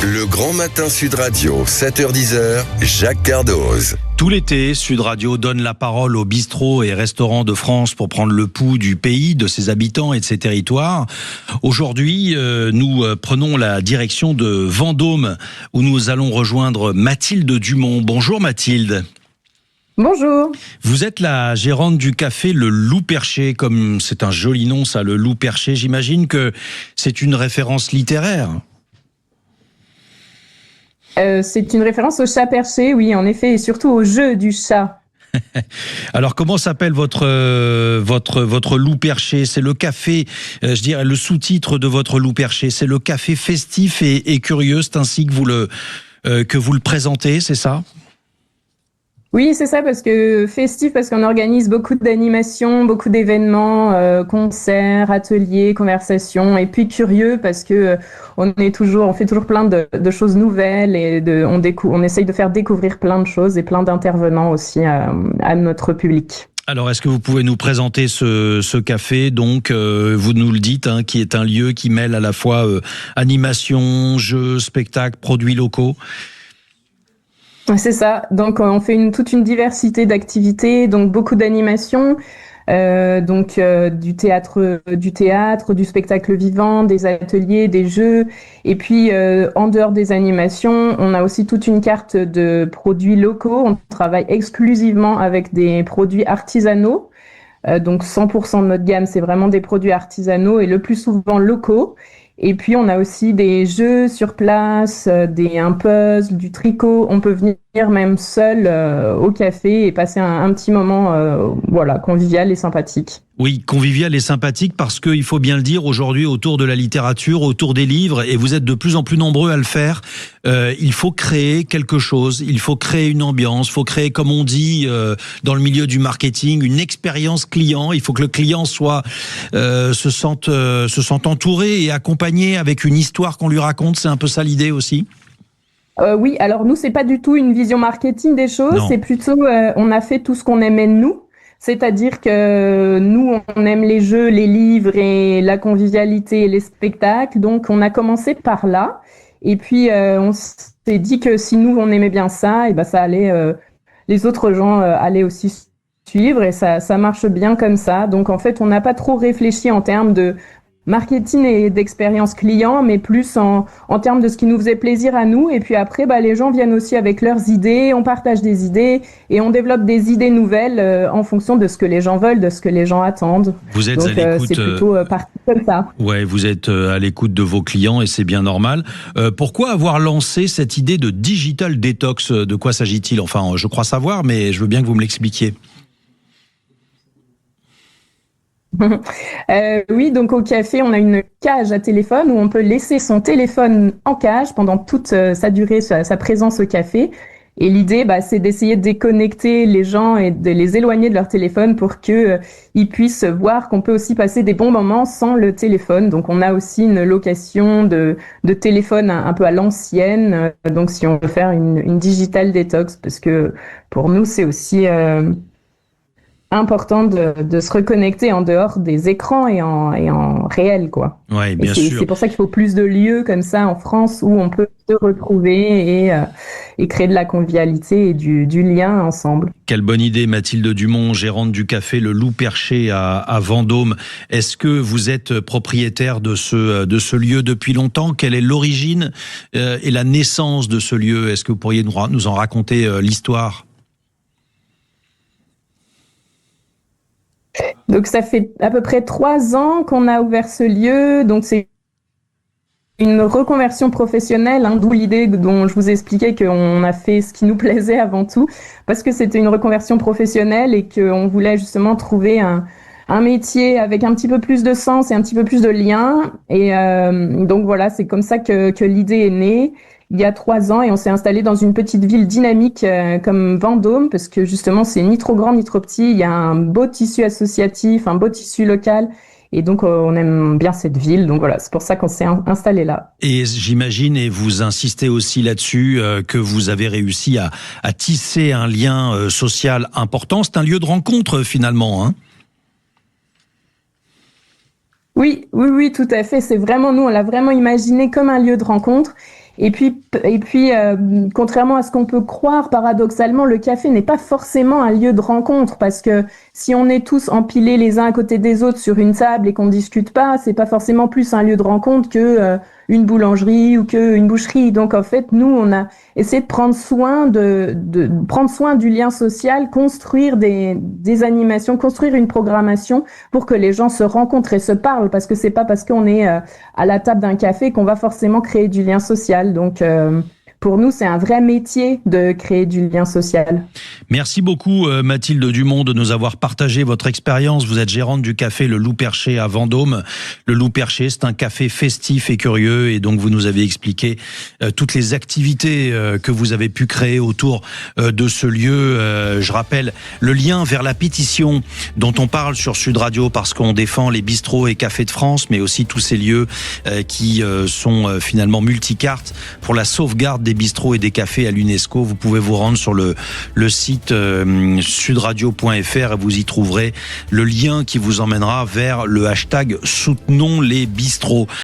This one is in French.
Le Grand Matin Sud Radio, 7h-10h, Jacques Cardoz. Tout l'été, Sud Radio donne la parole aux bistrots et restaurants de France pour prendre le pouls du pays, de ses habitants et de ses territoires. Aujourd'hui, nous prenons la direction de Vendôme, où nous allons rejoindre Mathilde Dumont. Bonjour Mathilde. Bonjour. Vous êtes la gérante du café Le Loup Perché, comme c'est un joli nom ça, Le Loup Perché. J'imagine que c'est une référence littéraire. C'est une référence au chat perché, oui, en effet, et surtout au jeu du chat. Alors, comment s'appelle votre loup perché? C'est le café, je dirais, le sous-titre de votre loup perché, c'est le café festif et curieux, c'est ainsi que vous le présentez, c'est ça? Oui, c'est ça, parce que festif, parce qu'on organise beaucoup d'animations, beaucoup d'événements, concerts, ateliers, conversations, et puis curieux, parce que on fait toujours plein de choses nouvelles, et on essaye de faire découvrir plein de choses et plein d'intervenants aussi à notre public. Alors, est-ce que vous pouvez nous présenter ce café, donc, vous nous le dites, hein, qui est un lieu qui mêle à la fois animation, jeux, spectacles, produits locaux? C'est ça. Donc, on fait toute une diversité d'activités, donc beaucoup d'animations, du théâtre, du spectacle vivant, des ateliers, des jeux. Et puis, en dehors des animations, on a aussi toute une carte de produits locaux. On travaille exclusivement avec des produits artisanaux. Donc, 100% de notre gamme, c'est vraiment des produits artisanaux et le plus souvent locaux. Et puis, on a aussi des jeux sur place, un puzzle, du tricot. On peut venir même seul au café et passer un petit moment convivial et sympathique. Oui, convivial et sympathique parce qu'il faut bien le dire, aujourd'hui, autour de la littérature, autour des livres, et vous êtes de plus en plus nombreux à le faire, il faut créer quelque chose, il faut créer une ambiance, il faut créer, comme on dit dans le milieu du marketing, une expérience client. Il faut que le client se sente entouré et accompagné avec une histoire qu'on lui raconte. C'est un peu ça l'idée aussi? Oui, alors nous, c'est pas du tout une vision marketing des choses, Non. C'est plutôt, on a fait tout ce qu'on aimait nous. C'est-à-dire que nous, on aime les jeux, les livres et la convivialité et les spectacles. Donc, on a commencé par là. Et puis, on s'est dit que si nous, on aimait bien ça, et ben, ça allait, les autres gens allaient aussi suivre et ça marche bien comme ça. Donc, en fait, on n'a pas trop réfléchi en termes de marketing et d'expérience client, mais plus en termes de ce qui nous faisait plaisir à nous. Et puis après, les gens viennent aussi avec leurs idées, on partage des idées et on développe des idées nouvelles en fonction de ce que les gens veulent, de ce que les gens attendent. Vous êtes Donc, à l'écoute. C'est plutôt parti comme ça. Ouais, vous êtes à l'écoute de vos clients et c'est bien normal. Pourquoi avoir lancé cette idée de digital detox? De quoi s'agit-il? Enfin, je crois savoir, mais je veux bien que vous me l'expliquiez. Oui, donc au café, on a une cage à téléphone où on peut laisser son téléphone en cage pendant toute sa durée, sa présence au café. Et l'idée, c'est d'essayer de déconnecter les gens et de les éloigner de leur téléphone pour que ils puissent voir qu'on peut aussi passer des bons moments sans le téléphone. Donc, on a aussi une location de téléphone un peu à l'ancienne. Donc, si on veut faire une digital detox, parce que pour nous, c'est aussi important de se reconnecter en dehors des écrans et en réel, quoi. Ouais, bien sûr. C'est pour ça qu'il faut plus de lieux comme ça en France où on peut se retrouver et créer de la convivialité et du lien ensemble. Quelle bonne idée, Mathilde Dumont, gérante du café Le Loup Perché à Vendôme. Est-ce que vous êtes propriétaire de ce lieu depuis longtemps? Quelle est l'origine et la naissance de ce lieu? Est-ce que vous pourriez nous en raconter l'histoire? Donc, ça fait à peu près 3 ans qu'on a ouvert ce lieu. Donc, c'est une reconversion professionnelle, d'où l'idée dont je vous expliquais qu'on a fait ce qui nous plaisait avant tout, parce que c'était une reconversion professionnelle et qu'on voulait justement trouver un métier avec un petit peu plus de sens et un petit peu plus de lien. Et donc voilà, c'est comme ça que l'idée est née. Il y a 3 ans et on s'est installé dans une petite ville dynamique comme Vendôme parce que justement c'est ni trop grand ni trop petit. Il y a un beau tissu associatif, un beau tissu local et donc on aime bien cette ville. Donc voilà, c'est pour ça qu'on s'est installé là. Et j'imagine, et vous insistez aussi là-dessus, que vous avez réussi à tisser un lien social important. C'est un lieu de rencontre finalement, hein? Oui, tout à fait. C'est vraiment, nous, on l'a vraiment imaginé comme un lieu de rencontre. Et puis, contrairement à ce qu'on peut croire, paradoxalement, le café n'est pas forcément un lieu de rencontre, parce que si on est tous empilés les uns à côté des autres sur une table et qu'on discute pas, c'est pas forcément plus un lieu de rencontre que une boulangerie ou qu'une boucherie. Donc en fait, nous, on a essayé de prendre soin prendre soin du lien social, construire des animations, construire une programmation pour que les gens se rencontrent et se parlent, parce que c'est pas parce qu'on est à la table d'un café qu'on va forcément créer du lien social. Donc pour nous, c'est un vrai métier de créer du lien social. Merci beaucoup Mathilde Dumont de nous avoir partagé votre expérience. Vous êtes gérante du café Le Loup Perché à Vendôme. Le Loup Perché, c'est un café festif et curieux, et donc vous nous avez expliqué toutes les activités que vous avez pu créer autour de ce lieu. Je rappelle le lien vers la pétition dont on parle sur Sud Radio, parce qu'on défend les bistrots et cafés de France, mais aussi tous ces lieux qui sont finalement multicartes pour la sauvegarde des bistrots et des cafés à l'UNESCO. Vous pouvez vous rendre sur le site sudradio.fr et vous y trouverez le lien qui vous emmènera vers le hashtag Soutenons les bistrots.